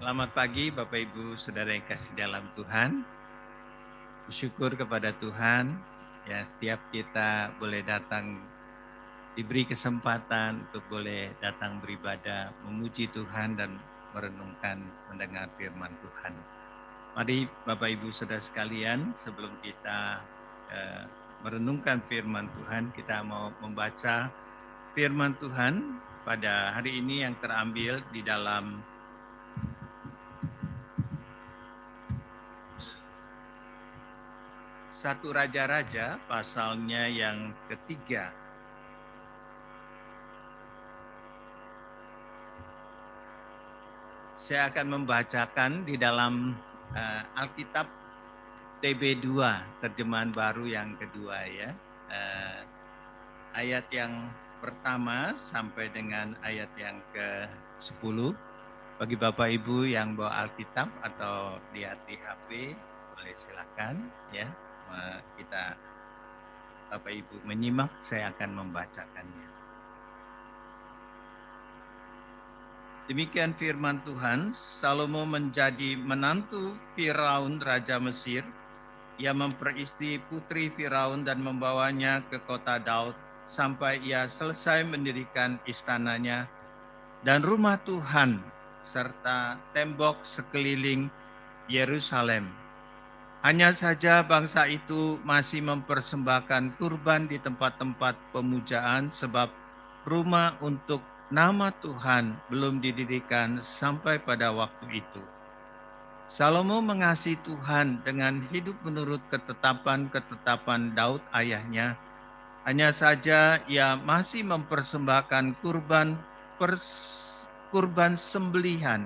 Selamat pagi Bapak Ibu Saudara yang kasih dalam Tuhan. Bersyukur kepada Tuhan ya setiap kita boleh datang diberi kesempatan untuk boleh datang beribadah, memuji Tuhan dan merenungkan mendengar firman Tuhan. Mari Bapak Ibu Saudara sekalian, sebelum kita merenungkan firman Tuhan, kita mau membaca firman Tuhan pada hari ini yang terambil di dalam Satu Raja-Raja pasalnya yang ketiga. Saya akan membacakan di dalam Alkitab TB2, terjemahan baru yang kedua ya. Ayat yang pertama sampai dengan ayat yang ke-10. Bagi Bapak Ibu yang bawa Alkitab atau lihat di HP, boleh silakan ya. Kita Bapak Ibu menyimak, saya akan membacakannya. Demikian firman Tuhan, Salomo menjadi menantu Firaun Raja Mesir. Ia memperistri putri Firaun dan membawanya ke kota Daud sampai ia selesai mendirikan istananya dan rumah Tuhan serta tembok sekeliling Yerusalem. Hanya saja bangsa itu masih mempersembahkan kurban di tempat-tempat pemujaan sebab rumah untuk nama Tuhan belum didirikan sampai pada waktu itu. Salomo mengasihi Tuhan dengan hidup menurut ketetapan-ketetapan Daud ayahnya. Hanya saja ia masih mempersembahkan kurban sembelihan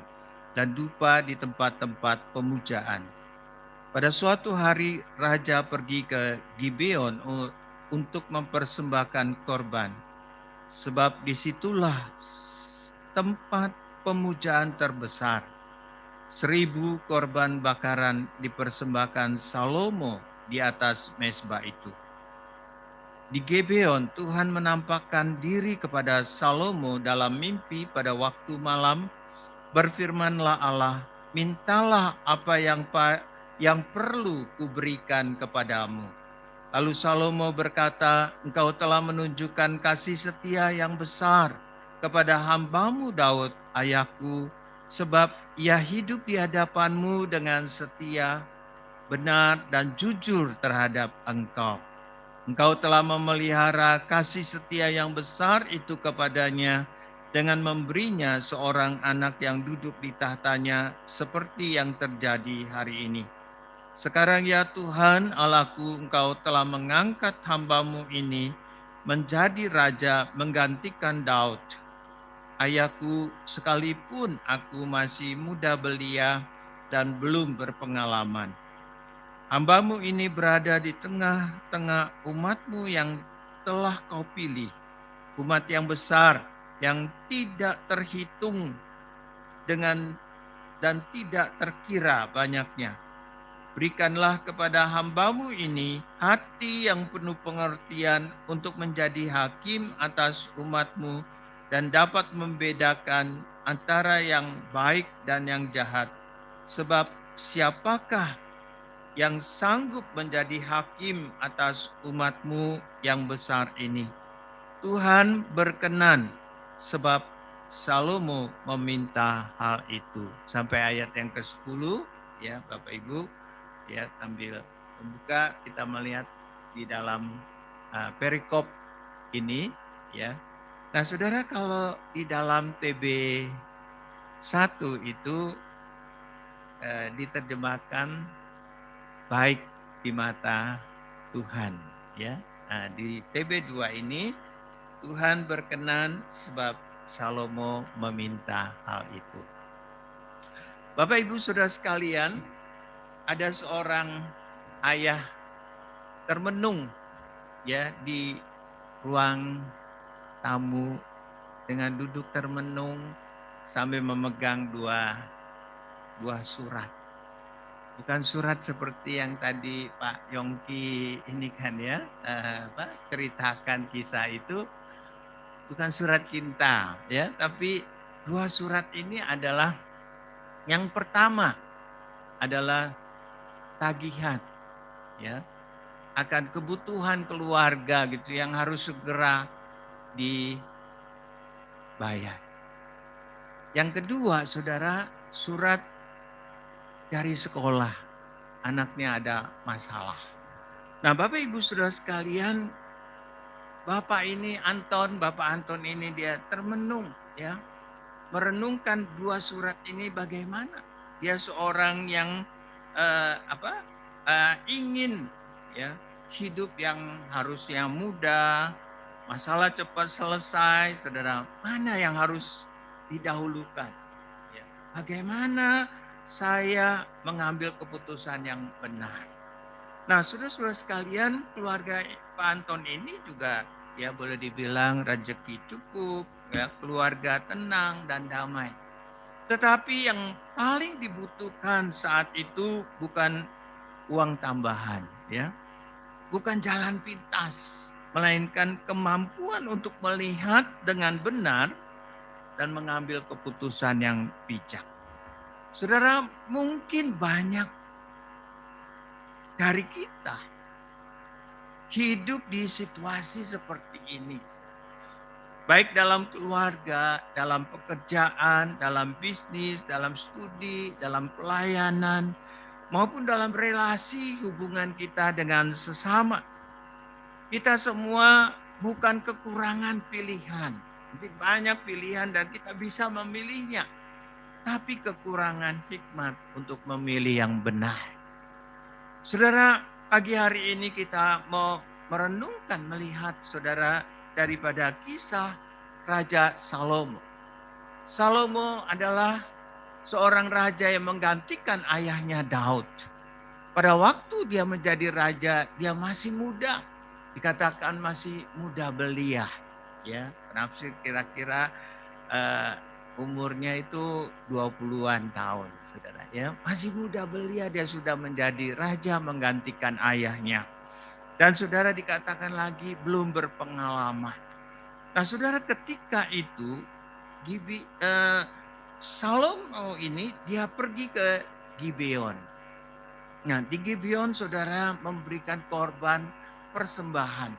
dan dupa di tempat-tempat pemujaan. Pada suatu hari raja pergi ke Gibeon untuk mempersembahkan korban, sebab disitulah tempat pemujaan terbesar. 1000 korban bakaran dipersembahkan Salomo di atas mezbah itu. Di Gibeon Tuhan menampakkan diri kepada Salomo dalam mimpi pada waktu malam. Berfirmanlah Allah, mintalah apa yang perlu kuberikan kepadamu. Lalu Salomo berkata, engkau telah menunjukkan kasih setia yang besar kepada hambamu Daud, ayahku, sebab ia hidup di hadapanmu dengan setia, benar dan jujur terhadap engkau. Engkau telah memelihara kasih setia yang besar itu kepadanya dengan memberinya seorang anak yang duduk di tahtanya seperti yang terjadi hari ini. Sekarang ya Tuhan Allahku, engkau telah mengangkat hambamu ini menjadi raja menggantikan Daud, ayahku, sekalipun aku masih muda belia dan belum berpengalaman. Hambamu ini berada di tengah-tengah umatmu yang telah kau pilih, umat yang besar yang tidak terhitung dan tidak terkira banyaknya. Berikanlah kepada hambamu ini hati yang penuh pengertian untuk menjadi hakim atas umatmu dan dapat membedakan antara yang baik dan yang jahat. Sebab siapakah yang sanggup menjadi hakim atas umatmu yang besar ini? Tuhan berkenan sebab Salomo meminta hal itu. Sampai ayat yang ke-10 ya Bapak Ibu ya, sambil membuka kita melihat di dalam perikop ini ya. Nah, Saudara, kalau di dalam TB 1 itu diterjemahkan baik di mata Tuhan ya. Nah, di TB2 ini Tuhan berkenan sebab Salomo meminta hal itu. Bapak Ibu Saudara sekalian, ada seorang ayah termenung ya di ruang tamu dengan duduk termenung sambil memegang dua buah surat. Bukan surat seperti yang tadi Pak Yongki ini kan ya, ceritakan kisah itu, bukan surat cinta ya, tapi dua surat ini adalah Yang pertama adalah tagihan, ya, akan kebutuhan keluarga gitu yang harus segera dibayar. Yang kedua, saudara, surat dari sekolah, anaknya ada masalah. Nah, Bapak Ibu Saudara sekalian, Bapak Anton ini dia termenung, ya, merenungkan dua surat ini bagaimana. Dia seorang yang ingin, ya, hidup yang harusnya mudah, masalah cepat selesai, saudara. Mana yang harus didahulukan? Ya. Bagaimana saya mengambil keputusan yang benar? Nah, saudara-saudara sekalian, keluarga Pak Anton ini juga ya boleh dibilang rezeki cukup, ya, keluarga tenang dan damai. Tetapi yang paling dibutuhkan saat itu bukan uang tambahan, ya, bukan jalan pintas, melainkan kemampuan untuk melihat dengan benar dan mengambil keputusan yang bijak. Saudara, mungkin banyak dari kita hidup di situasi seperti ini. Baik dalam keluarga, dalam pekerjaan, dalam bisnis, dalam studi, dalam pelayanan, maupun dalam relasi hubungan kita dengan sesama. Kita semua bukan kekurangan pilihan. Jadi banyak pilihan dan kita bisa memilihnya. Tapi kekurangan hikmat untuk memilih yang benar. Saudara, pagi hari ini kita mau merenungkan, melihat saudara daripada kisah Raja Salomo. Salomo adalah seorang raja yang menggantikan ayahnya Daud. Pada waktu dia menjadi raja, dia masih muda. Dikatakan masih muda belia. Ya, penafsir kira-kira umurnya itu 20-an tahun, saudara. Ya, masih muda belia dia sudah menjadi raja menggantikan ayahnya. Dan saudara dikatakan lagi belum berpengalaman. Nah, saudara, ketika itu Salomo ini dia pergi ke Gibeon. Nah, di Gibeon saudara memberikan korban persembahan.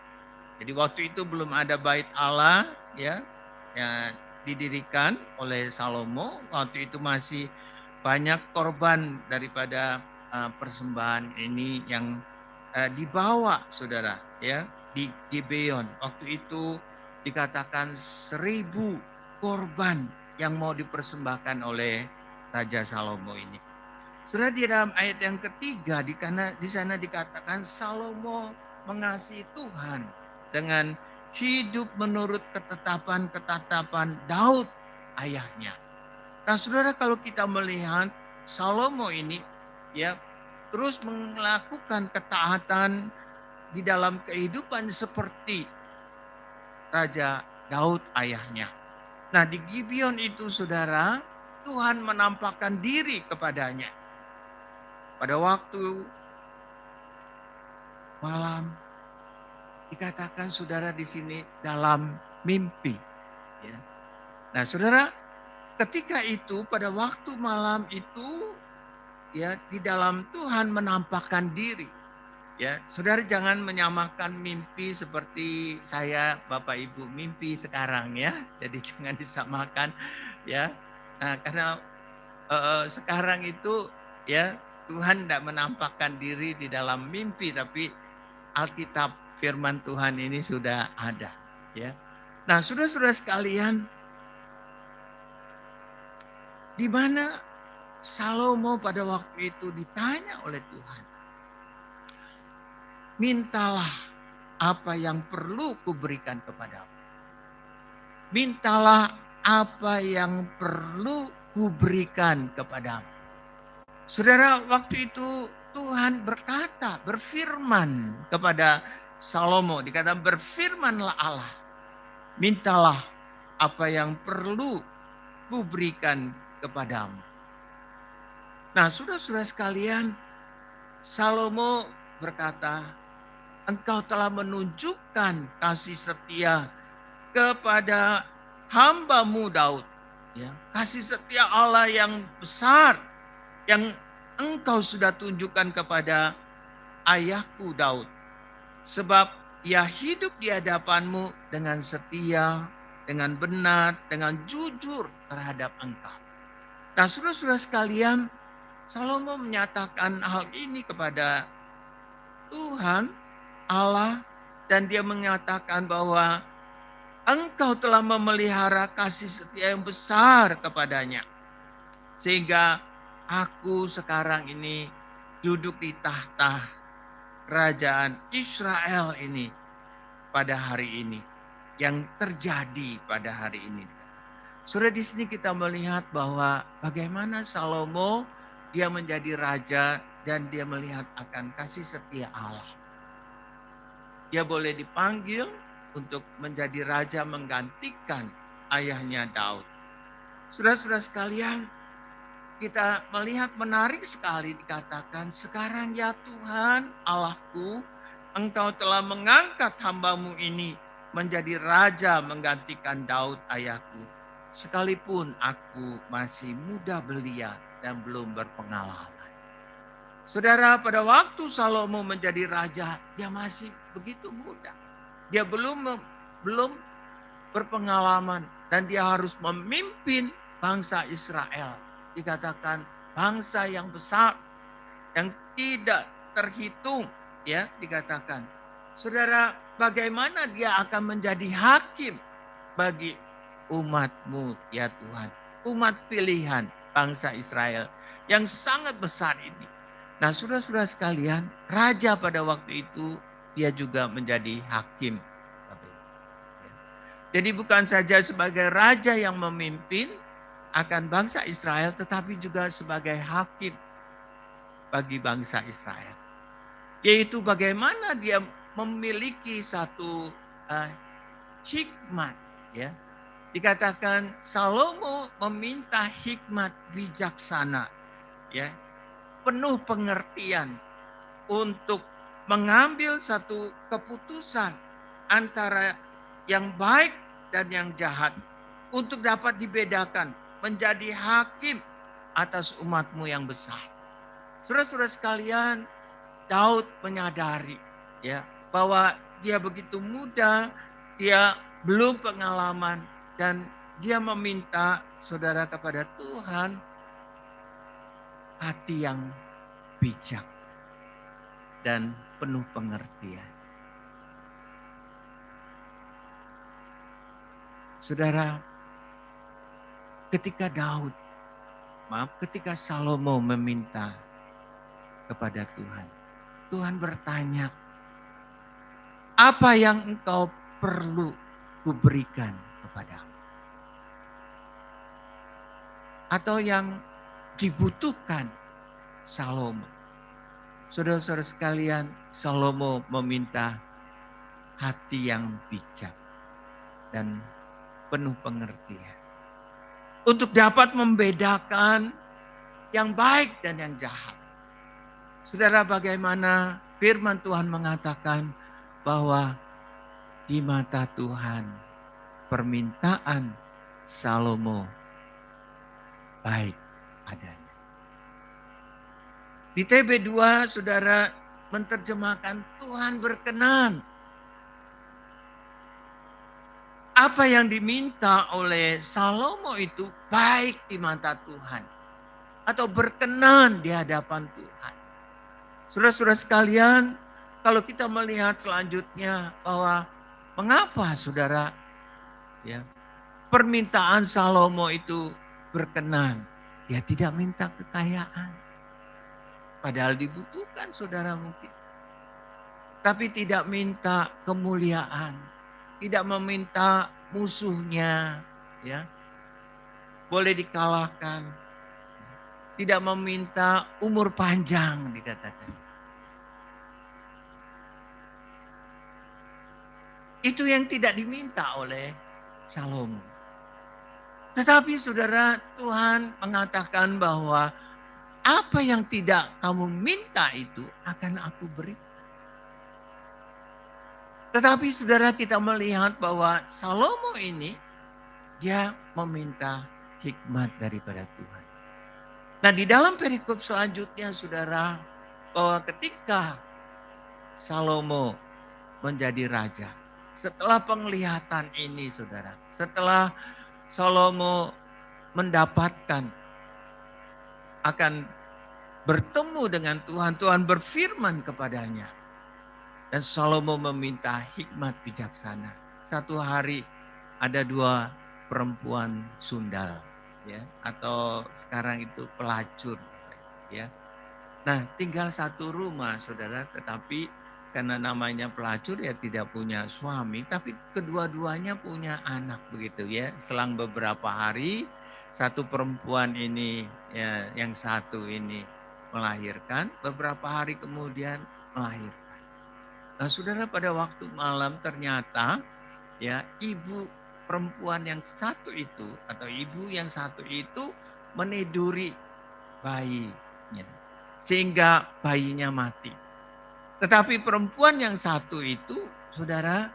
Jadi waktu itu belum ada bait Allah, ya didirikan oleh Salomo. Waktu itu masih banyak korban daripada persembahan ini yang dibawa, saudara, ya, di Gibeon. Waktu itu dikatakan 1000 korban yang mau dipersembahkan oleh Raja Salomo ini. Saudara, di dalam ayat yang ketiga di sana dikatakan Salomo mengasihi Tuhan dengan hidup menurut ketetapan Daud ayahnya. Nah, saudara, kalau kita melihat Salomo ini, ya, terus melakukan ketaatan di dalam kehidupan seperti Raja Daud ayahnya. Nah, di Gibeon itu saudara, Tuhan menampakkan diri kepadanya. Pada waktu malam, dikatakan saudara di sini dalam mimpi. Ya. Nah, saudara, ketika itu pada waktu malam itu, ya, di dalam Tuhan menampakkan diri. Ya, saudara jangan menyamakan mimpi seperti saya, Bapak Ibu, mimpi sekarang, ya. Jadi jangan disamakan, ya. Nah, karena sekarang itu, ya, Tuhan tidak menampakkan diri di dalam mimpi, tapi Alkitab firman Tuhan ini sudah ada, ya. Nah, saudara-saudara sekalian, di mana Salomo pada waktu itu ditanya oleh Tuhan, mintalah apa yang perlu kuberikan kepadamu. Mintalah apa yang perlu kuberikan kepadamu. Saudara, waktu itu Tuhan berfirman kepada Salomo, dikatakan berfirmanlah Allah, mintalah apa yang perlu kuberikan kepadamu. Nah, saudara-saudara sekalian, Salomo berkata, engkau telah menunjukkan kasih setia kepada hamba-Mu Daud. Ya, kasih setia Allah yang besar yang engkau sudah tunjukkan kepada ayahku Daud. Sebab ia hidup di hadapanmu dengan setia, dengan benar, dengan jujur terhadap engkau. Nah, saudara-saudara sekalian, Salomo menyatakan hal ini kepada Tuhan Allah dan dia mengatakan bahwa engkau telah memelihara kasih setia yang besar kepadanya. Sehingga aku sekarang ini duduk di tahta kerajaan Israel ini pada hari ini. Yang terjadi pada hari ini. Saudara, di sini kita melihat bahwa bagaimana Salomo dia menjadi raja dan dia melihat akan kasih setia Allah. Dia boleh dipanggil untuk menjadi raja menggantikan ayahnya Daud. Saudara-saudara sekalian, kita melihat menarik sekali dikatakan, sekarang ya Tuhan Allahku, engkau telah mengangkat hambamu ini menjadi raja menggantikan Daud ayahku. Sekalipun aku masih muda belia dan belum berpengalaman. Saudara, pada waktu Salomo menjadi raja, dia masih begitu muda. Dia belum berpengalaman dan dia harus memimpin bangsa Israel. Dikatakan bangsa yang besar yang tidak terhitung, ya, dikatakan. Saudara, bagaimana dia akan menjadi hakim bagi umat-Mu ya Tuhan, umat pilihan bangsa Israel yang sangat besar ini. Nah, saudara-saudara sekalian, raja pada waktu itu dia juga menjadi hakim. Jadi bukan saja sebagai raja yang memimpin akan bangsa Israel, tetapi juga sebagai hakim bagi bangsa Israel. Yaitu bagaimana dia memiliki satu hikmat, ya. Dikatakan Salomo meminta hikmat bijaksana, ya, penuh pengertian untuk mengambil satu keputusan antara yang baik dan yang jahat untuk dapat dibedakan menjadi hakim atas umat-Mu yang besar. Saudara-saudara sekalian, Daud menyadari, ya, bahwa dia begitu muda, dia belum pengalaman dan dia meminta saudara kepada Tuhan hati yang bijak dan penuh pengertian. Saudara, ketika ketika Salomo meminta kepada Tuhan, Tuhan bertanya, apa yang engkau perlu kuberikan kepadamu? Atau yang dibutuhkan Salomo. Saudara-saudara sekalian, Salomo meminta hati yang bijak dan penuh pengertian. Untuk dapat membedakan yang baik dan yang jahat. Saudara, bagaimana firman Tuhan mengatakan bahwa di mata Tuhan permintaan Salomo baik adanya. Di TB2 saudara menerjemahkan Tuhan berkenan. Apa yang diminta oleh Salomo itu baik di mata Tuhan. Atau berkenan di hadapan Tuhan. Saudara-saudara sekalian, kalau kita melihat selanjutnya bahwa mengapa saudara, ya, permintaan Salomo itu berkenan. Dia tidak minta kekayaan. Padahal dibutuhkan saudara mungkin. Tapi tidak minta kemuliaan. Tidak meminta musuhnya, ya, boleh dikalahkan. Tidak meminta umur panjang dikatakan. Itu yang tidak diminta oleh Salomo. Tetapi saudara, Tuhan mengatakan bahwa apa yang tidak kamu minta itu akan aku beri. Tetapi saudara, kita melihat bahwa Salomo ini dia meminta hikmat daripada Tuhan. Nah, di dalam perikop selanjutnya saudara, bahwa ketika Salomo menjadi raja, setelah penglihatan ini saudara, setelah Salomo mendapatkan akan bertemu dengan Tuhan, Tuhan berfirman kepadanya. Dan Salomo meminta hikmat bijaksana. Satu hari ada 2 perempuan sundal, ya, atau sekarang itu pelacur, ya. Nah, tinggal satu rumah saudara, tetapi karena namanya pelacur ya tidak punya suami, tapi kedua-duanya punya anak begitu ya. Selang beberapa hari, satu perempuan ini ya, yang satu ini melahirkan, beberapa hari kemudian melahirkan. Nah, saudara, pada waktu malam ternyata ya ibu perempuan yang satu itu atau ibu yang satu itu meniduri bayinya sehingga bayinya mati. Tetapi perempuan yang satu itu, saudara,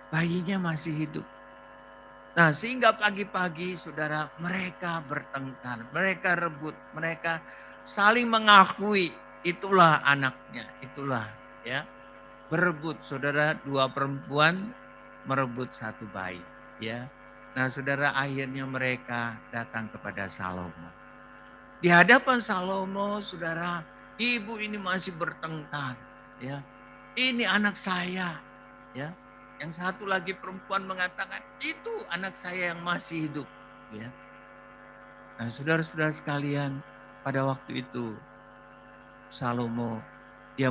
bayinya masih hidup. Nah, sehingga pagi-pagi saudara mereka bertengkar, mereka rebut, mereka saling mengakui itulah anaknya, itulah ya. Berebut, saudara, 2 perempuan merebut satu bayi, ya. Nah, saudara, akhirnya mereka datang kepada Salomo. Di hadapan Salomo, saudara, ibu ini masih bertengkar, ya. Ini anak saya, ya. Yang satu lagi perempuan mengatakan, itu anak saya yang masih hidup, ya. Nah, saudara-saudara sekalian, pada waktu itu Salomo dia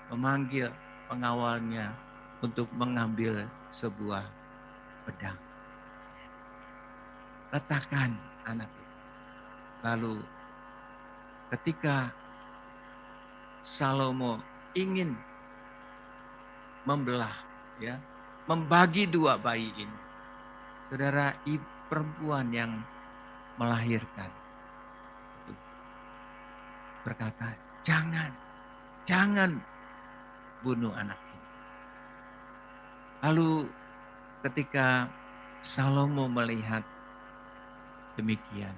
memanggil pengawalnya untuk mengambil sebuah pedang. Letakkan anak itu. Lalu ketika Salomo ingin membelah, ya, membagi 2 bayi ini, saudara, ibu perempuan yang melahirkan itu berkata, jangan bunuh anak ini. Lalu ketika Salomo melihat demikian,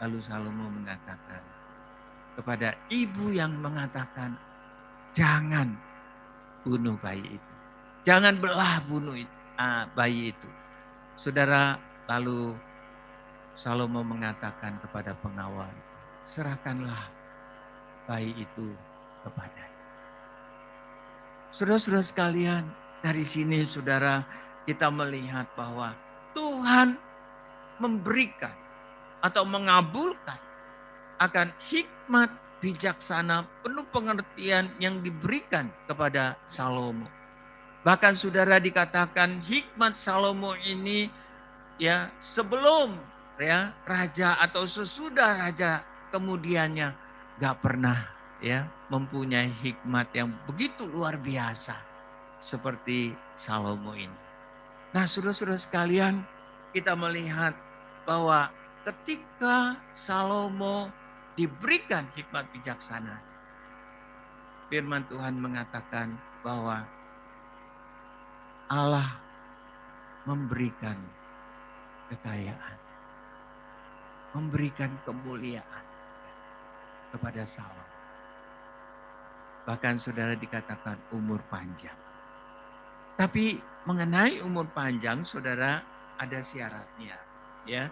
lalu Salomo mengatakan kepada ibu yang mengatakan, jangan bunuh bayi itu. Jangan bunuh bayi itu. Saudara, lalu Salomo mengatakan kepada pengawal, serahkanlah bayi itu kepadanya. Saudara-saudara sekalian, dari sini saudara kita melihat bahwa Tuhan memberikan atau mengabulkan akan hikmat bijaksana penuh pengertian yang diberikan kepada Salomo. Bahkan saudara dikatakan hikmat Salomo ini ya sebelum ya raja atau sesudah raja kemudiannya gak pernah ya mempunyai hikmat yang begitu luar biasa seperti Salomo ini. Nah, saudara-saudara sekalian, kita melihat bahwa ketika Salomo diberikan hikmat bijaksana, firman Tuhan mengatakan bahwa Allah memberikan kekayaan, memberikan kemuliaan kepada Salomo. Bahkan saudara dikatakan umur panjang. Tapi mengenai umur panjang, saudara, ada syaratnya, ya.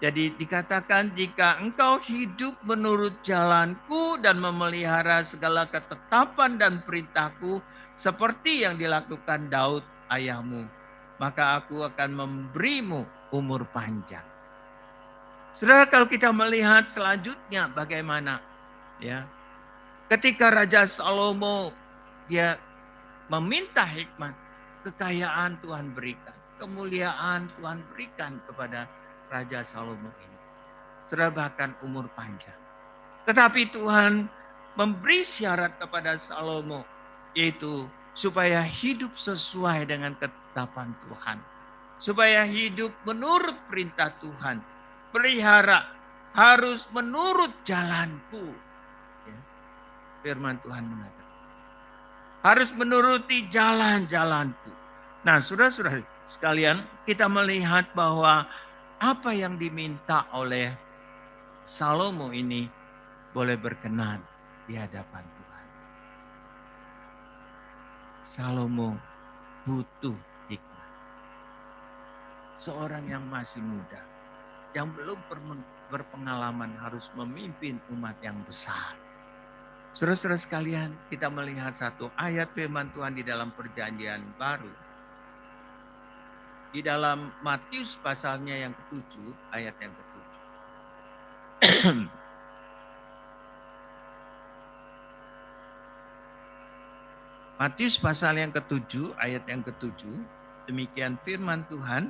Jadi dikatakan jika engkau hidup menurut jalanku dan memelihara segala ketetapan dan perintahku seperti yang dilakukan Daud ayahmu, maka aku akan memberimu umur panjang. Saudara, kalau kita melihat selanjutnya bagaimana, ya. Ketika Raja Salomo dia meminta hikmat, kekayaan Tuhan berikan, kemuliaan Tuhan berikan kepada Raja Salomo ini. Saudara, bahkan umur panjang. Tetapi Tuhan memberi syarat kepada Salomo, yaitu supaya hidup sesuai dengan ketetapan Tuhan. Supaya hidup menurut perintah Tuhan. Pelihara harus menurut jalanku. Ya. Firman Tuhan mengatakan, harus menuruti jalan-jalanku. Nah, saudara-saudara sekalian, kita melihat bahwa apa yang diminta oleh Salomo ini boleh berkenan di hadapan Tuhan. Salomo butuh hikmat. Seorang yang masih muda, yang belum berpengalaman harus memimpin umat yang besar. Saudara-saudara sekalian, kita melihat satu ayat firman Tuhan di dalam Perjanjian Baru. Di dalam Matius pasalnya yang ke-7, ayat yang ke-7. Matius pasal yang ke-7, ayat yang ke-7. Demikian firman Tuhan.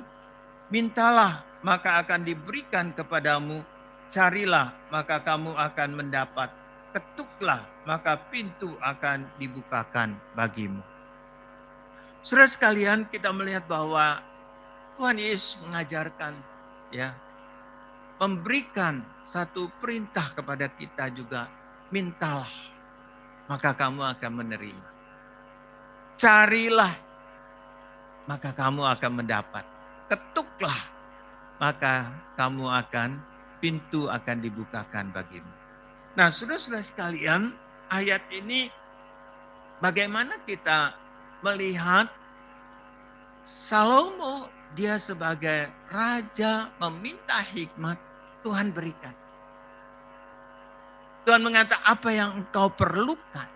Mintalah, maka akan diberikan kepadamu. Carilah, maka kamu akan mendapat. Ketuklah, maka pintu akan dibukakan bagimu. Saudara sekalian, kita melihat bahwa Tuhan Yesus mengajarkan, ya, memberikan satu perintah kepada kita juga. Mintalah, maka kamu akan menerima. Carilah, maka kamu akan mendapat. Ketuklah, maka kamu pintu akan dibukakan bagimu. Nah, saudara-saudara sekalian, ayat ini bagaimana kita melihat Salomo, dia sebagai raja meminta hikmat, Tuhan berikan. Tuhan mengatakan apa yang engkau perlukan,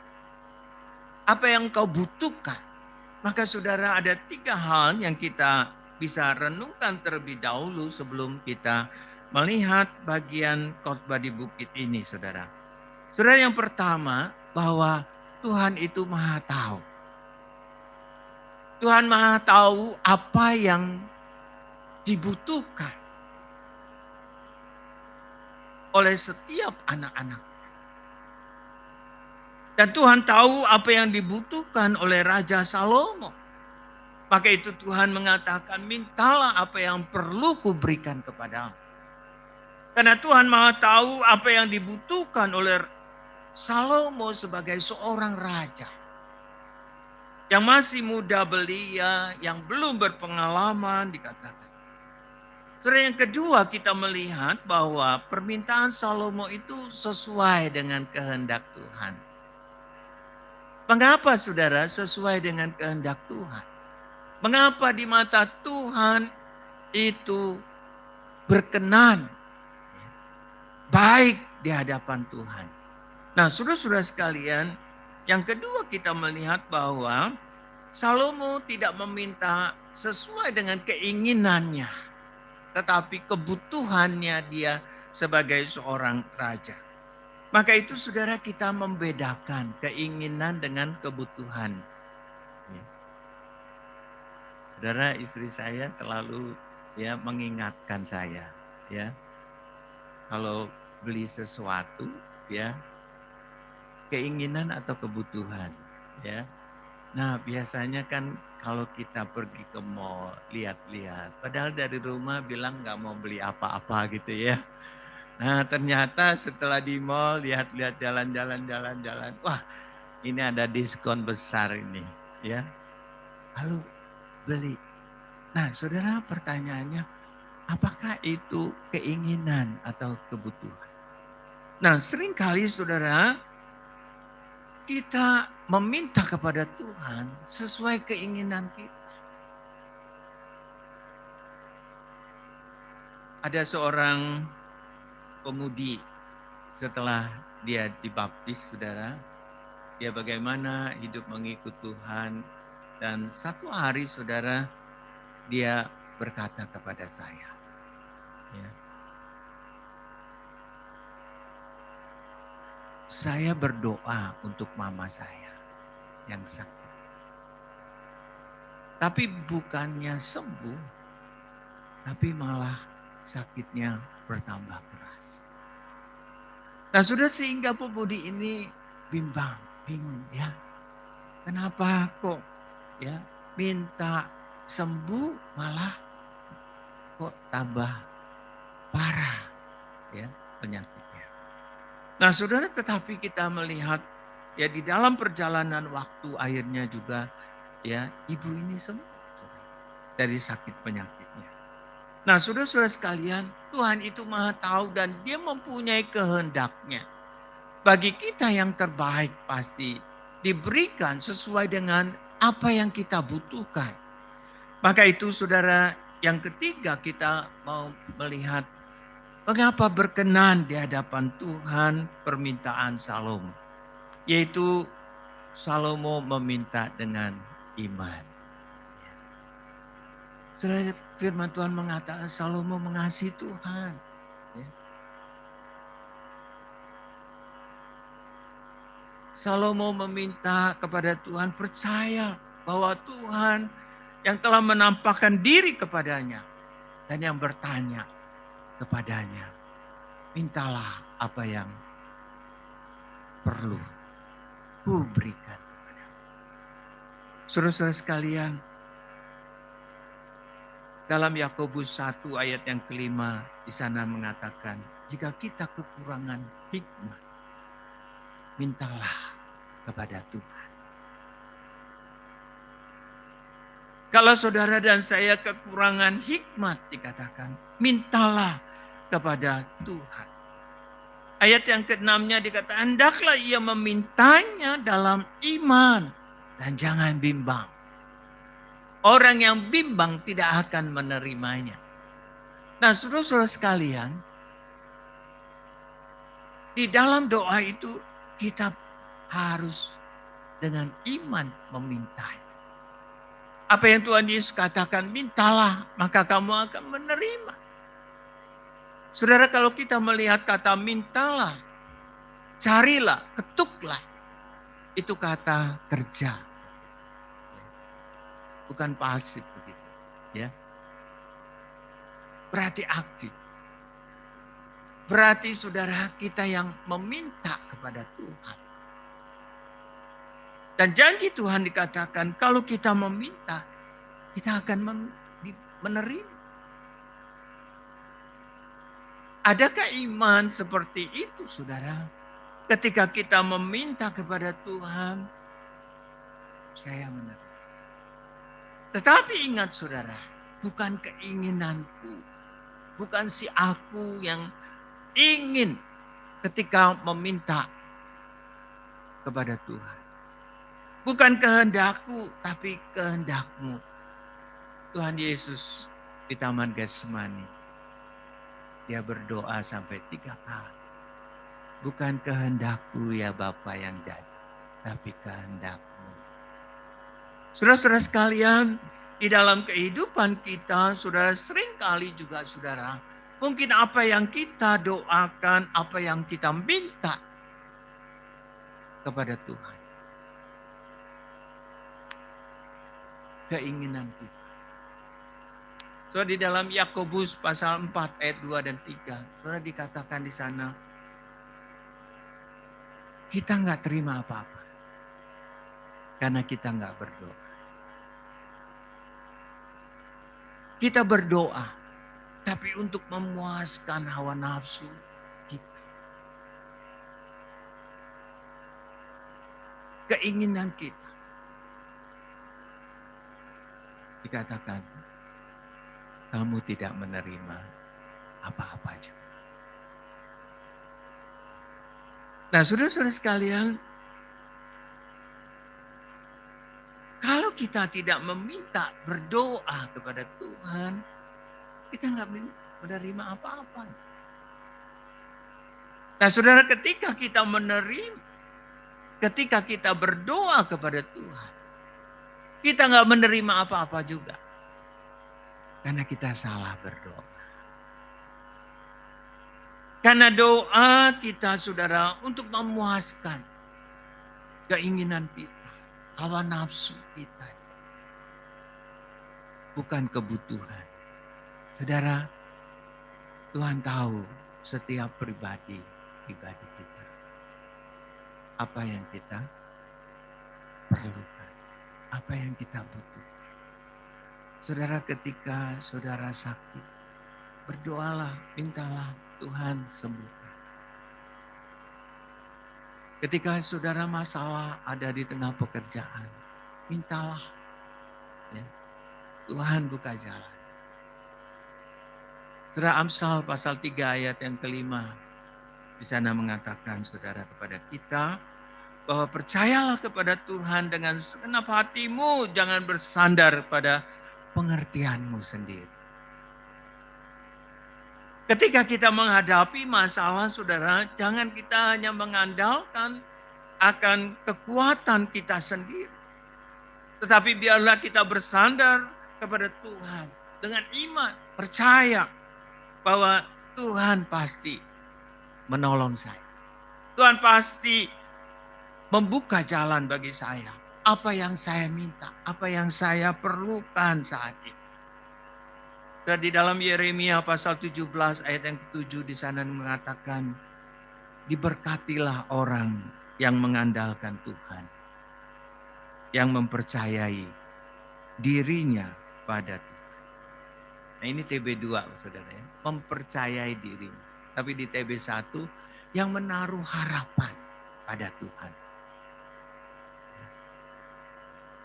apa yang engkau butuhkan. Maka saudara, ada 3 hal yang kita bisa renungkan terlebih dahulu sebelum kita melihat bagian khotbah di bukit ini, saudara. Saudara, yang pertama, bahwa Tuhan itu Maha Tahu. Tuhan Maha Tahu apa yang dibutuhkan oleh setiap anak-anak. Dan Tuhan tahu apa yang dibutuhkan oleh Raja Salomo. Maka itu Tuhan mengatakan, mintalah apa yang perlu kuberikan kepadamu. Karena Tuhan Maha tahu apa yang dibutuhkan oleh Salomo sebagai seorang raja. Yang masih muda belia, yang belum berpengalaman dikatakan. Terus yang kedua, kita melihat bahwa permintaan Salomo itu sesuai dengan kehendak Tuhan. Mengapa saudara sesuai dengan kehendak Tuhan? Mengapa di mata Tuhan itu berkenan, baik di hadapan Tuhan? Nah, saudara-saudara sekalian, yang kedua kita melihat bahwa Salomo tidak meminta sesuai dengan keinginannya, tetapi kebutuhannya dia sebagai seorang raja. Maka itu saudara, kita membedakan keinginan dengan kebutuhan. Saudara, istri saya selalu mengingatkan saya, kalau beli sesuatu, keinginan atau kebutuhan, Nah, biasanya kan kalau kita pergi ke mall, lihat-lihat, padahal dari rumah bilang nggak mau beli apa-apa gitu ya. Nah, ternyata setelah di mall, lihat-lihat jalan-jalan, wah, ini ada diskon besar ini, Lalu beli. Nah, saudara, pertanyaannya, apakah itu keinginan atau kebutuhan? Nah, seringkali saudara, kita meminta kepada Tuhan sesuai keinginan kita. Ada seorang pemudi setelah dia dibaptis, saudara, dia bagaimana hidup mengikut Tuhan. Dan satu hari, saudara, dia berkata kepada saya, saya berdoa untuk mama saya yang sakit. Tapi bukannya sembuh, tapi malah sakitnya bertambah keras. Nah, sudah sehingga pemudi ini bingung ya. Kenapa kok minta sembuh malah kok tambah parah penyakitnya. Nah, saudara, tetapi kita melihat di dalam perjalanan waktu akhirnya juga ibu ini sembuh dari sakit penyakitnya. Nah, saudara-saudara sekalian, Tuhan itu Maha tahu dan Dia mempunyai kehendaknya. Bagi kita yang terbaik pasti diberikan sesuai dengan apa yang kita butuhkan. Maka itu saudara, yang ketiga kita mau melihat mengapa berkenan di hadapan Tuhan permintaan Salomo. Yaitu Salomo meminta dengan iman. Saudara, firman Tuhan mengatakan Salomo mengasihi Tuhan. Salomo meminta kepada Tuhan, percaya bahwa Tuhan yang telah menampakkan diri kepadanya dan yang bertanya kepadanya, mintalah apa yang perlu ku berikan kepadamu. Saudara-saudara sekalian, dalam Yakobus 1 ayat yang kelima di sana mengatakan, jika kita kekurangan hikmat, mintalah kepada Tuhan. Kalau saudara dan saya kekurangan hikmat dikatakan, mintalah kepada Tuhan. Ayat yang ke-6-nya dikatakan, hendaklah ia memintanya dalam iman dan jangan bimbang. Orang yang bimbang tidak akan menerimanya. Nah, saudara-saudara sekalian, di dalam doa itu kita harus dengan iman meminta. Apa yang Tuhan Yesus katakan, mintalah maka kamu akan menerima. Saudara, kalau kita melihat kata mintalah, carilah, ketuklah, itu kata kerja. Bukan pasif begitu, ya. Berarti aktif. Berarti saudara kita yang meminta kepada Tuhan. Dan janji Tuhan dikatakan kalau kita meminta, kita akan menerima. Adakah iman seperti itu saudara? Ketika kita meminta kepada Tuhan, saya menerima. Tetapi ingat saudara, bukan keinginanku. Bukan si aku yang ingin ketika meminta kepada Tuhan. Bukan kehendakku, tapi kehendakmu. Tuhan Yesus di Taman Getsemani, dia berdoa sampai 3 kali. Bukan kehendakku ya Bapa yang jadi, tapi kehendakmu. Saudara-saudara sekalian, di dalam kehidupan kita, saudara seringkali juga saudara, mungkin apa yang kita doakan, apa yang kita minta kepada Tuhan. Keinginan kita. So di dalam Yakobus pasal 4 ayat 2 dan 3, saudara dikatakan di sana, kita nggak terima apa-apa. Karena kita nggak berdoa. Kita berdoa, tapi untuk memuaskan hawa nafsu kita. Keinginan kita. Dikatakan, kamu tidak menerima apa-apa juga. Nah, saudara-saudara sekalian, kalau kita tidak meminta berdoa kepada Tuhan, kita nggak menerima apa-apa. Nah, saudara, ketika kita menerima, ketika kita berdoa kepada Tuhan, kita nggak menerima apa-apa juga. Karena kita salah berdoa. Karena doa kita saudara untuk memuaskan keinginan kita, hawa nafsu kita. Bukan kebutuhan. Saudara, Tuhan tahu setiap pribadi kita. Apa yang kita perlukan. Apa yang kita butuhkan. Saudara, ketika saudara sakit, berdoalah, mintalah Tuhan sembuhkan. Ketika saudara masalah ada di tengah pekerjaan, mintalah. Ya, Tuhan buka jalan. Surah Amsal pasal 3 ayat yang kelima. Di sana mengatakan saudara kepada kita bahwa percayalah kepada Tuhan dengan segenap hatimu, jangan bersandar pada pengertianmu sendiri. Ketika kita menghadapi masalah saudara, jangan kita hanya mengandalkan akan kekuatan kita sendiri. Tetapi biarlah kita bersandar kepada Tuhan dengan iman, percaya bahwa Tuhan pasti menolong saya. Tuhan pasti membuka jalan bagi saya. Apa yang saya minta, apa yang saya perlukan saat ini. Dan di dalam Yeremia pasal 17 ayat yang ke-7 di sana mengatakan, diberkatilah orang yang mengandalkan Tuhan, yang mempercayai dirinya pada Tuhan. Nah ini TB2 saudara ya, mempercayai dirinya. Tapi di TB1 yang menaruh harapan pada Tuhan.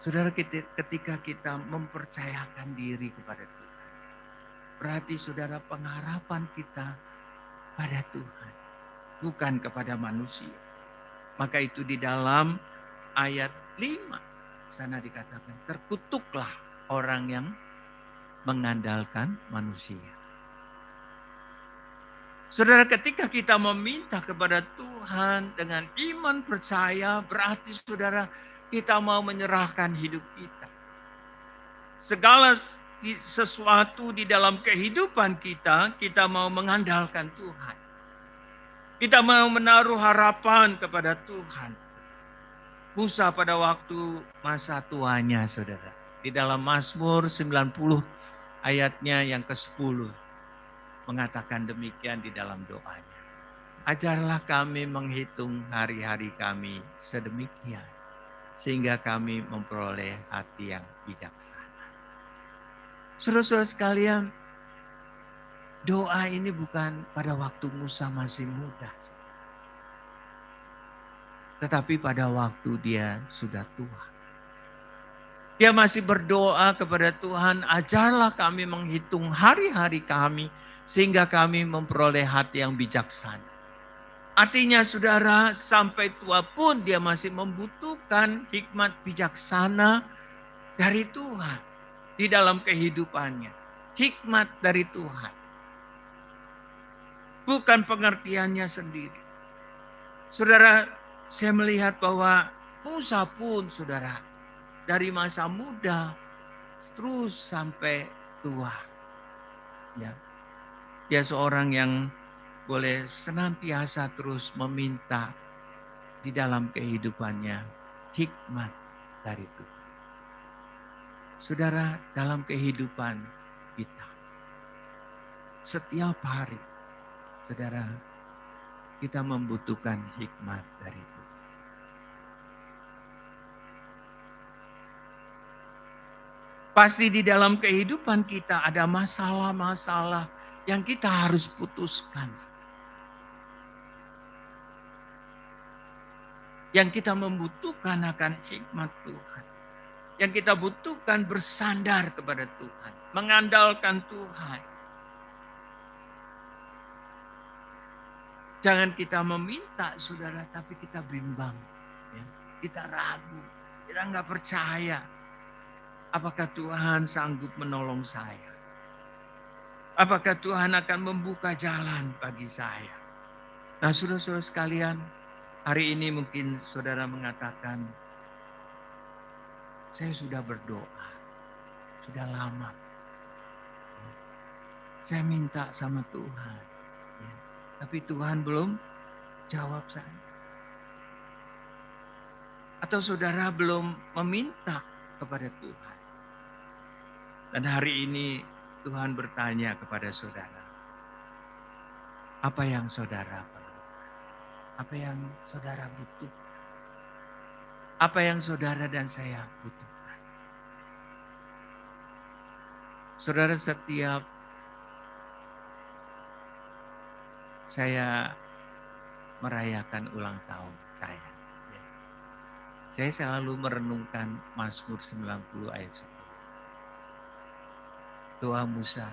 Saudara, ketika kita mempercayakan diri kepada Tuhan, berarti saudara pengharapan kita pada Tuhan, bukan kepada manusia. Maka itu di dalam ayat 5 sana dikatakan, terkutuklah orang yang mengandalkan manusia. Saudara, ketika kita meminta kepada Tuhan dengan iman percaya, berarti saudara kita mau menyerahkan hidup kita. Segala sesuatu di dalam kehidupan kita, kita mau mengandalkan Tuhan. Kita mau menaruh harapan kepada Tuhan. Musa pada waktu masa tuanya saudara. Di dalam Mazmur 90 ayatnya yang ke-10. Mengatakan demikian di dalam doanya. Ajarlah kami menghitung hari-hari kami sedemikian. Sehingga kami memperoleh hati yang bijaksana. Saudara-saudara sekalian, doa ini bukan pada waktu Musa masih muda. Tetapi pada waktu dia sudah tua. Dia masih berdoa kepada Tuhan, ajarlah kami menghitung hari-hari kami. Sehingga kami memperoleh hati yang bijaksana. Artinya saudara, sampai tua pun dia masih membutuhkan hikmat bijaksana dari Tuhan. Di dalam kehidupannya. Hikmat dari Tuhan. Bukan pengertiannya sendiri. Saudara, saya melihat bahwa Musa pun saudara. Dari masa muda terus sampai tua. Ya. Dia seorang yang boleh senantiasa terus meminta di dalam kehidupannya hikmat dari Tuhan. Saudara, dalam kehidupan kita, setiap hari, saudara, kita membutuhkan hikmat dari Tuhan. Pasti di dalam kehidupan kita ada masalah-masalah yang kita harus putuskan. Yang kita membutuhkan akan hikmat Tuhan. Yang kita butuhkan bersandar kepada Tuhan. Mengandalkan Tuhan. Jangan kita meminta saudara, tapi kita bimbang. Ya. Kita ragu, kita nggak percaya. Apakah Tuhan sanggup menolong saya? Apakah Tuhan akan membuka jalan bagi saya? Nah saudara-saudara sekalian, hari ini mungkin saudara mengatakan, saya sudah berdoa, sudah lama. Saya minta sama Tuhan. Ya. Tapi Tuhan belum jawab saya. Atau saudara belum meminta kepada Tuhan. Dan hari ini Tuhan bertanya kepada saudara. Apa yang saudara perlukan? Apa yang saudara butuhkan? Apa yang saudara dan saya butuhkan? Saudara, setiap saya merayakan ulang tahun saya. Saya selalu merenungkan Mazmur 90 ayat 10. Doa Musa,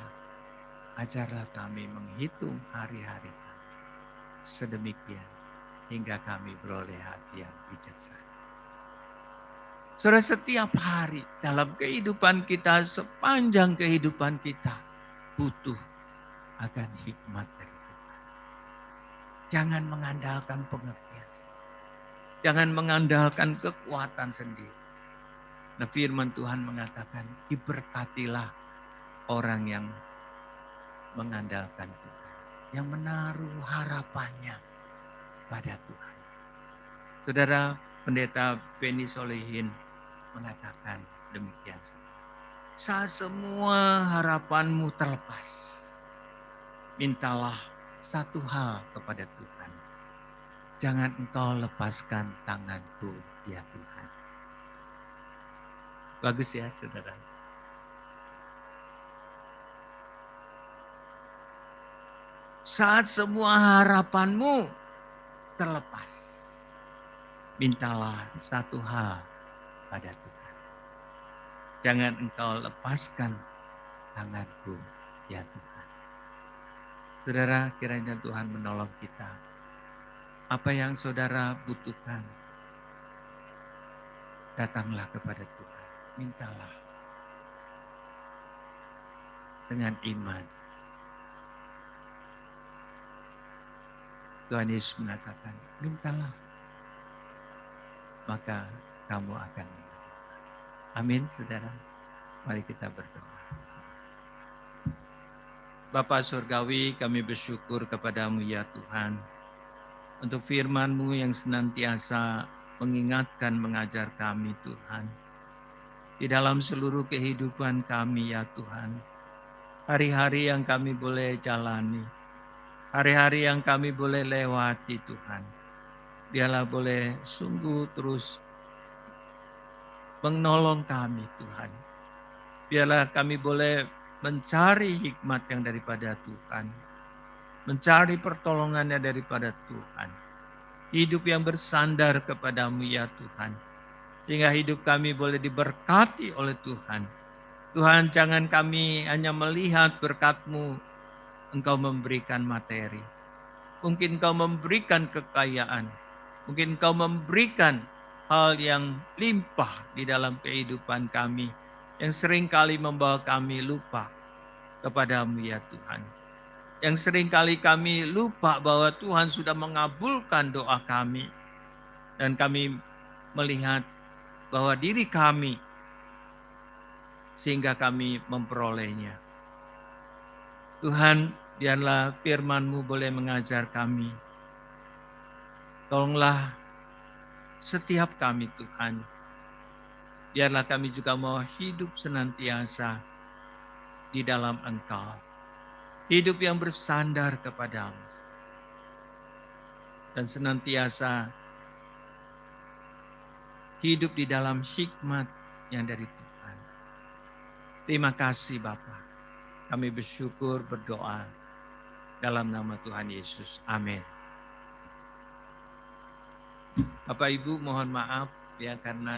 Ajarlah kami menghitung hari-hari kami sedemikian hingga kami beroleh hati yang bijaksana. Saudara, setiap hari dalam kehidupan kita, sepanjang kehidupan kita, butuh akan hikmat dari Tuhan. Jangan mengandalkan pengertian sendiri. Jangan mengandalkan kekuatan sendiri. Nah, firman Tuhan mengatakan, diberkatilah orang yang mengandalkan Tuhan, yang menaruh harapannya pada Tuhan. Saudara, Pendeta Benny Solehin mengatakan demikian. Saat semua harapanmu terlepas, mintalah satu hal kepada Tuhan. Jangan engkau lepaskan tanganku, ya Tuhan. Bagus ya, saudara. Saat semua harapanmu terlepas, mintalah satu hal pada Tuhan. Jangan engkau lepaskan tanganku, ya Tuhan. Saudara, kiranya Tuhan menolong kita. Apa yang saudara butuhkan, datanglah kepada Tuhan. Mintalah dengan iman. Tuhan Yesus mengatakan, mintalah, maka kamu akan menerima. Amin, saudara. Mari kita berdoa. Bapa Surgawi, kami bersyukur kepadamu ya Tuhan, untuk firman-Mu yang senantiasa mengingatkan, mengajar kami Tuhan. Di dalam seluruh kehidupan kami ya Tuhan, hari-hari yang kami boleh jalani, hari-hari yang kami boleh lewati Tuhan, biarlah boleh sungguh terus menolong kami Tuhan. Biarlah kami boleh mencari hikmat yang daripada Tuhan, mencari pertolongannya daripada Tuhan. Hidup yang bersandar kepadamu ya Tuhan, sehingga hidup kami boleh diberkati oleh Tuhan. Tuhan, jangan kami hanya melihat berkat-Mu, Engkau memberikan materi. Mungkin Engkau memberikan kekayaan. Mungkin Engkau memberikan hal yang limpah di dalam kehidupan kami, yang seringkali membawa kami lupa kepadamu ya Tuhan. Yang seringkali kami lupa bahwa Tuhan sudah mengabulkan doa kami. Dan kami melihat bahwa diri kami, sehingga kami memperolehnya. Tuhan, biarlah firman-Mu boleh mengajar kami. Tolonglah setiap kami Tuhan. Biarlah kami juga mau hidup senantiasa di dalam Engkau. Hidup yang bersandar kepadamu. Dan senantiasa hidup di dalam hikmat yang dari Tuhan. Terima kasih Bapa. Kami bersyukur, berdoa dalam nama Tuhan Yesus. Amin. Bapak Ibu mohon maaf ya karena